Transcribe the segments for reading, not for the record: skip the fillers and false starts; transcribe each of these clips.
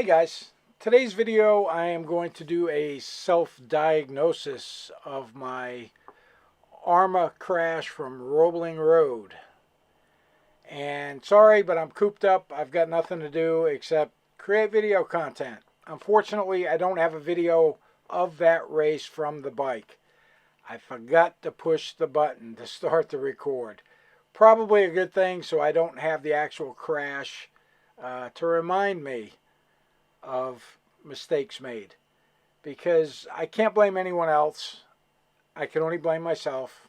Hey guys, today's video I am going to do a self-diagnosis of my AHRMA crash from Roebling Road. And sorry, but I'm cooped up. I've got nothing to do except create video content. Unfortunately, I don't have a video of that race from the bike. I forgot to push the button to start the record. Probably a good thing so I don't have the actual crash to remind me of mistakes made, because I can't blame anyone else. I can only blame myself.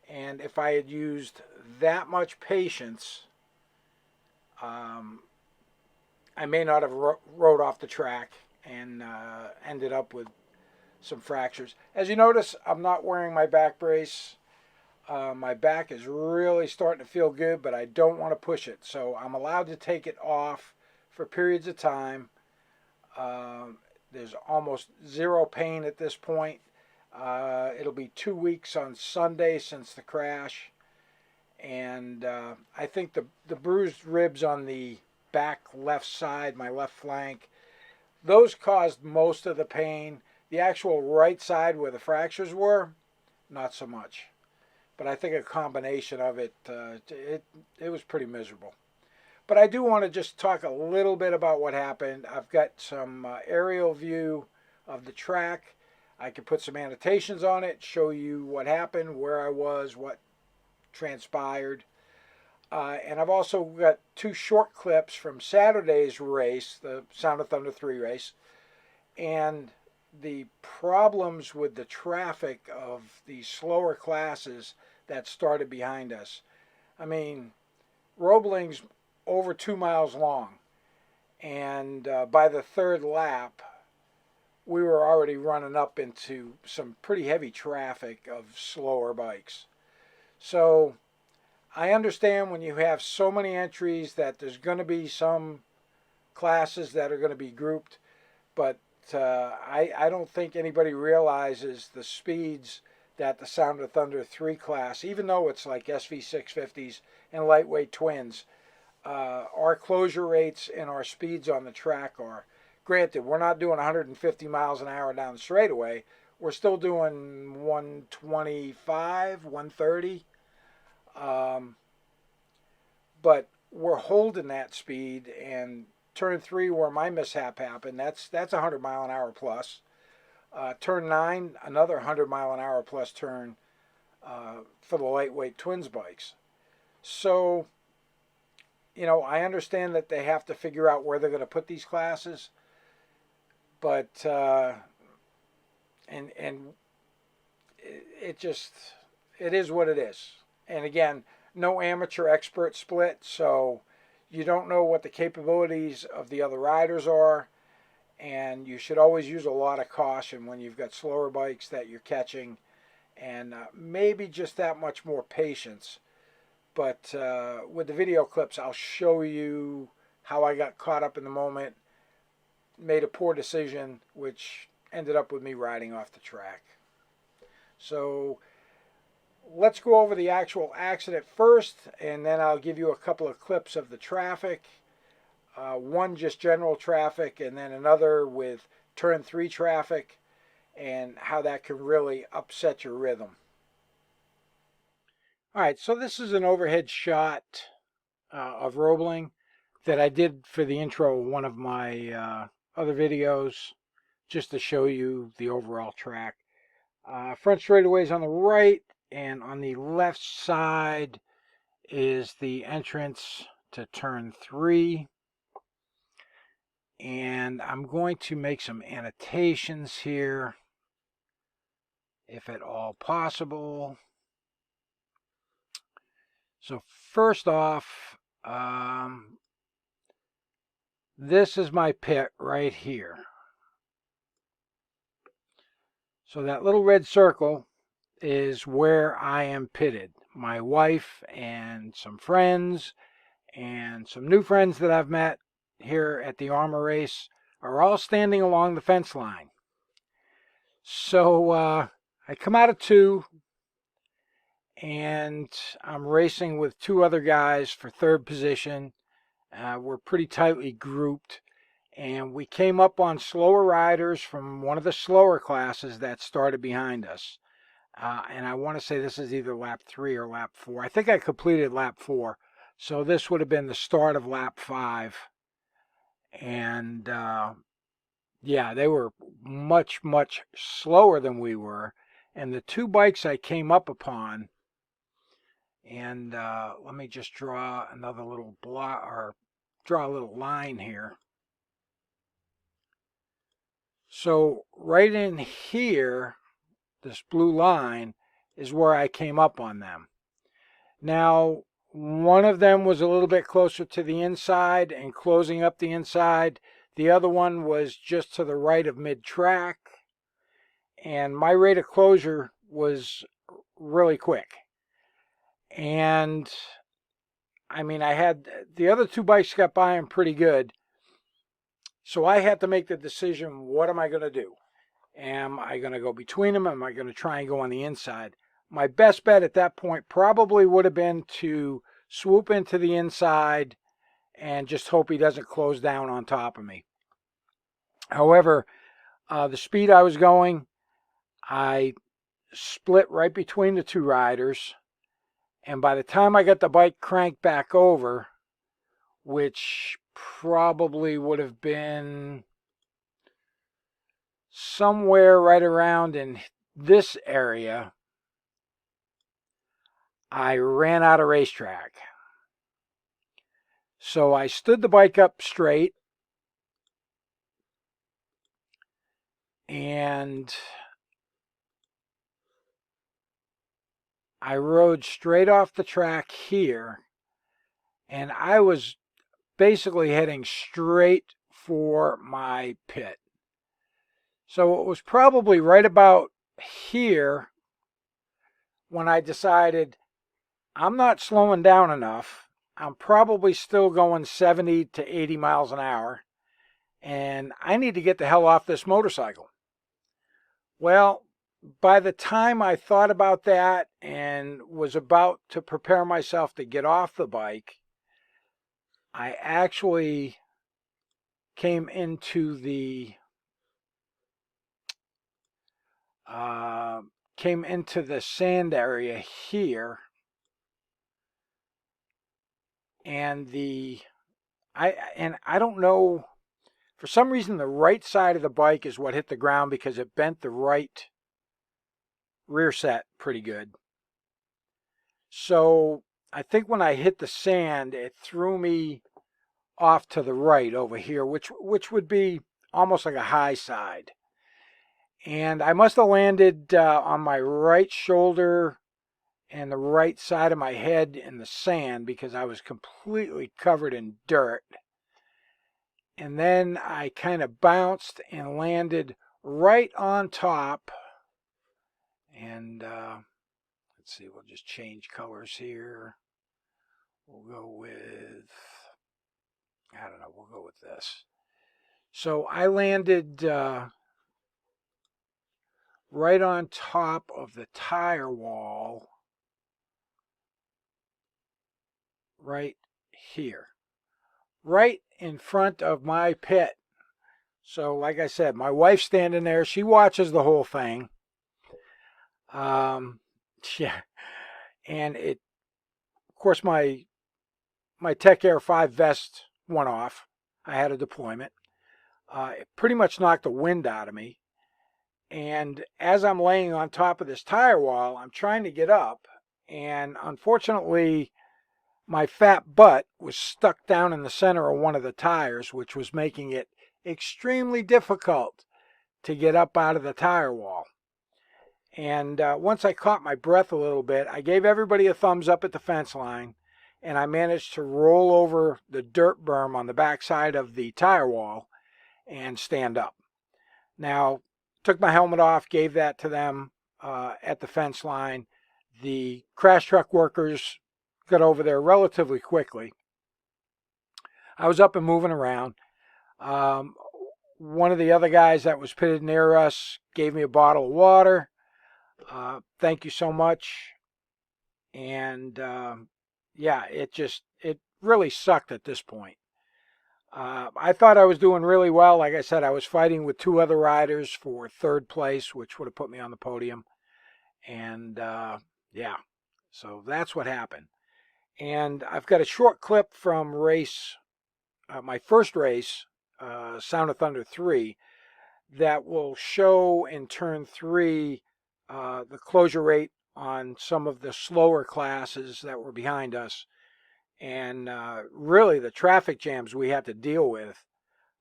And if I had used that much patience, I may not have rode off the track and ended up with some fractures. As you notice, I'm not wearing my back brace. My back is really starting to feel good, but I don't want to push it. So I'm allowed to take it off for periods of time. There's almost zero pain at this point. It'll be 2 weeks on Sunday since the crash. And I think the bruised ribs on the back left side, my left flank, those caused most of the pain. The actual right side where the fractures were, not so much. But I think a combination of it, it was pretty miserable. But I do want to just talk a little bit about what happened. I've got some aerial view of the track. I can put some annotations on it, show you what happened, where I was, what transpired. And I've also got 2 short clips from Saturday's race, the Sound of Thunder 3 race, and the problems with the traffic of the slower classes that started behind us. I mean, Roebling's over 2 miles long, and by the 3rd lap we were already running up into some pretty heavy traffic of slower bikes. So I understand when you have so many entries that there's going to be some classes that are going to be grouped, but I don't think anybody realizes the speeds that the Sound of Thunder 3 class, even though it's like SV650s and lightweight twins, our closure rates and our speeds on the track are, granted, we're not doing 150 miles an hour down the straightaway. We're still doing 125, 130. But we're holding that speed, and turn 3 where my mishap happened, that's 100 mile an hour plus. Turn 9, another 100 mile an hour plus turn for the lightweight twins bikes. So, you know, I understand that they have to figure out where they're going to put these classes, but and it is what it is. And again, no amateur expert split, so you don't know what the capabilities of the other riders are, and you should always use a lot of caution when you've got slower bikes that you're catching, and maybe just that much more patience. But with the video clips, I'll show you how I got caught up in the moment, made a poor decision, which ended up with me riding off the track. So let's go over the actual accident first, and then I'll give you a couple of clips of the traffic. One just general traffic, and then another with turn 3 traffic, and how that can really upset your rhythm. All right, so this is an overhead shot of Roebling that I did for the intro of one of my other videos, just to show you the overall track. Front straightaway is on the right, and on the left side is the entrance to turn 3. And I'm going to make some annotations here, if at all possible. So first off, this is my pit right here. So that little red circle is where I am pitted. My wife and some friends and some new friends that I've met here at the AHRMA race are all standing along the fence line. So I come out of 2, and I'm racing with 2 other guys for 3rd position. We're pretty tightly grouped, and we came up on slower riders from one of the slower classes that started behind us. And I want to say this is either lap 3 or lap 4. I think I completed lap 4. So this would have been the start of lap 5. And yeah, they were much, much slower than we were. And the two bikes I came up upon, and let me just draw another little block, or draw a little line here. So right in here, this blue line is where I came up on them. Now, one of them was a little bit closer to the inside and closing up the inside. The other one was just to the right of mid-track. And my rate of closure was really quick. And I mean, I had the other two bikes got by them pretty good. So I had to make the decision, what am I going to do? Am I going to go between them? Am I going to try and go on the inside? My best bet at that point probably would have been to swoop into the inside and just hope he doesn't close down on top of me. However, the speed I was going, I split right between the two riders. And by the time I got the bike cranked back over, which probably would have been somewhere right around in this area, I ran out of racetrack. So I stood the bike up straight and I rode straight off the track here, and I was basically heading straight for my pit. So it was probably right about here when I decided I'm not slowing down enough. I'm probably still going 70 to 80 miles an hour, and I need to get the hell off this motorcycle. Well, by the time I thought about that and was about to prepare myself to get off the bike, I actually came into the sand area here, and I don't know, for some reason the right side of the bike is what hit the ground because it bent the right rear set pretty good. So I think when I hit the sand, it threw me off to the right over here, which would be almost like a high side. And I must have landed on my right shoulder and the right side of my head in the sand because I was completely covered in dirt. And then I kind of bounced and landed right on top. And let's see, we'll just change colors here. We'll go with, I don't know, we'll go with this. So I landed right on top of the tire wall right here, right in front of my pit. So like I said, my wife's standing there. She watches the whole thing. Yeah, and it, of course, my Tech Air 5 vest went off. I had a deployment. It pretty much knocked the wind out of me. And as I'm laying on top of this tire wall, I'm trying to get up. And unfortunately, my fat butt was stuck down in the center of one of the tires, which was making it extremely difficult to get up out of the tire wall. And once I caught my breath a little bit, I gave everybody a thumbs up at the fence line, and I managed to roll over the dirt berm on the backside of the tire wall and stand up. Now, took my helmet off, gave that to them at the fence line. The crash truck workers got over there relatively quickly. I was up and moving around. One of the other guys that was pitted near us gave me a bottle of water. Thank you so much. And yeah, it really sucked at this point. I thought I was doing really well. Like I said, I was fighting with two other riders for third place, which would have put me on the podium. And yeah, so that's what happened. And I've got a short clip from my first race, Sound of Thunder 3, that will show in turn 3 the closure rate on some of the slower classes that were behind us, and really the traffic jams we had to deal with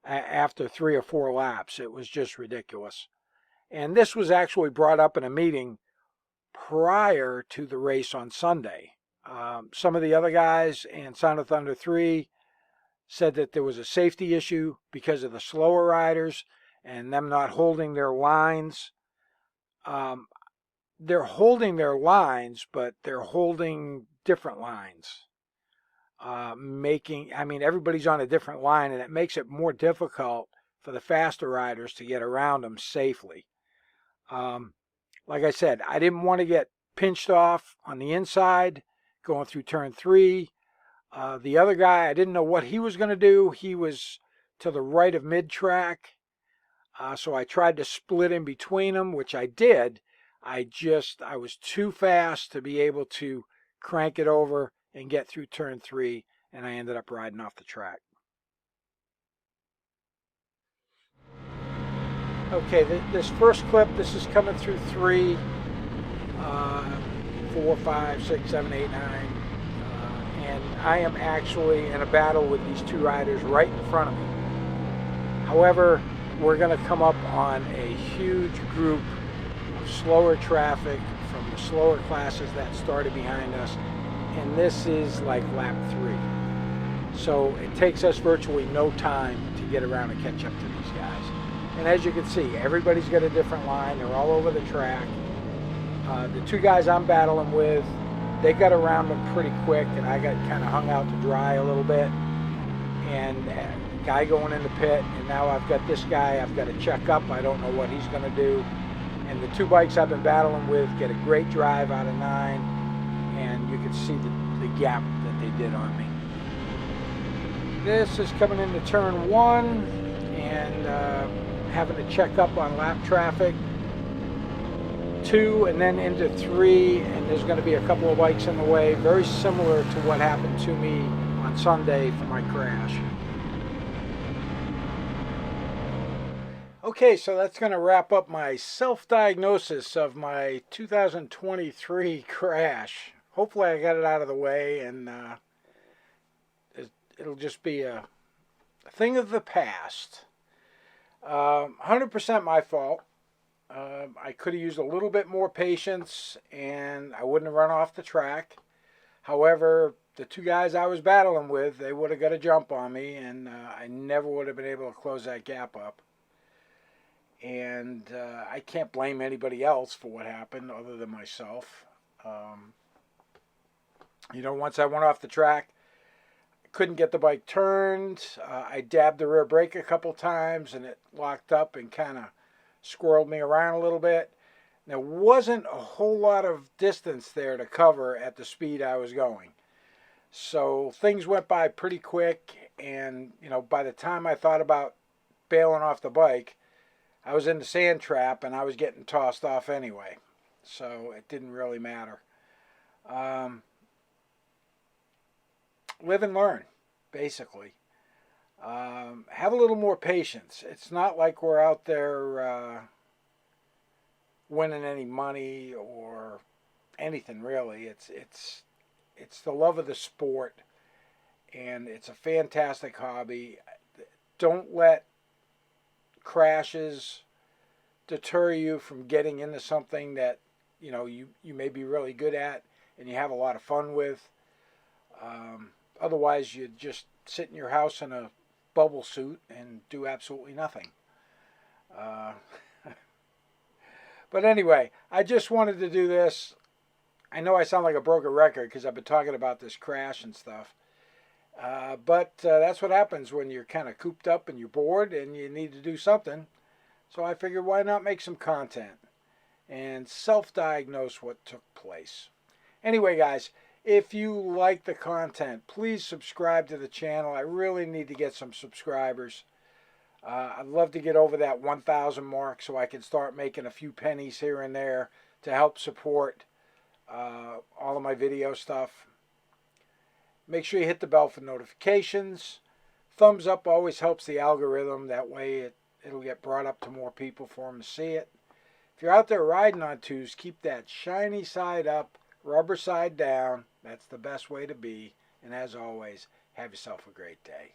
after 3 or 4 laps. It was just ridiculous. And this was actually brought up in a meeting prior to the race on Sunday. Some of the other guys in Sound of Thunder 3 said that there was a safety issue because of the slower riders and them not holding their lines. They're holding their lines, but they're holding different lines. I mean, everybody's on a different line, and it makes it more difficult for the faster riders to get around them safely. Like I said, I didn't want to get pinched off on the inside going through turn 3. The other guy, I didn't know what he was going to do. He was to the right of mid-track, so I tried to split in between them, which I did. I was too fast to be able to crank it over and get through turn 3, and I ended up riding off the track. Okay, this first clip, this is coming through 3, 4, 5, 6, 7, 8, 9. And I am actually in a battle with these two riders right in front of me. However, we're going to come up on a huge group of slower traffic from the slower classes that started behind us, and this is like lap 3. So it takes us virtually no time to get around and catch up to these guys. And as you can see, everybody's got a different line. They're all over the track. The two guys I'm battling with, they got around them pretty quick, and I got kind of hung out to dry a little bit. And guy going in the pit, and now I've got this guy I've got to check up. I don't know what he's going to do. And the two bikes I've been battling with get a great drive out of 9, and you can see the gap that they did on me. This is coming into turn 1, and having to check up on lap traffic. 2, and then into 3, and there's going to be a couple of bikes in the way, very similar to what happened to me on Sunday for my crash. Okay, so that's going to wrap up my self-diagnosis of my 2023 crash. Hopefully I got it out of the way, and it'll just be a thing of the past. 100% my fault. I could have used a little bit more patience, and I wouldn't have run off the track. However, the two guys I was battling with, they would have got a jump on me, and I never would have been able to close that gap up. And I can't blame anybody else for what happened other than myself. Once I went off the track, I couldn't get the bike turned. I dabbed the rear brake a couple times, and it locked up and kind of squirreled me around a little bit. There wasn't a whole lot of distance there to cover at the speed I was going. So things went by pretty quick, and by the time I thought about bailing off the bike, I was in the sand trap and I was getting tossed off anyway. So it didn't really matter. Live and learn, basically. Have a little more patience. It's not like we're out there winning any money or anything really. It's the love of the sport, and it's a fantastic hobby. Don't let crashes deter you from getting into something that you may be really good at and you have a lot of fun with. Otherwise, you just sit in your house in a bubble suit and do absolutely nothing. But anyway, I just wanted to do this. I know I sound like a broken record because I've been talking about this crash and stuff. But that's what happens when you're kind of cooped up and you're bored and you need to do something. So I figured, why not make some content and self-diagnose what took place. Anyway, guys, If you like the content, please subscribe to the channel. I really need to get some subscribers. I'd love to get over that 1,000 mark so I can start making a few pennies here and there to help support all of my video stuff. Make sure you hit the bell for notifications. Thumbs up always helps the algorithm. That way it'll get brought up to more people for them to see it. If you're out there riding on twos, keep that shiny side up, rubber side down. That's the best way to be. And as always, have yourself a great day.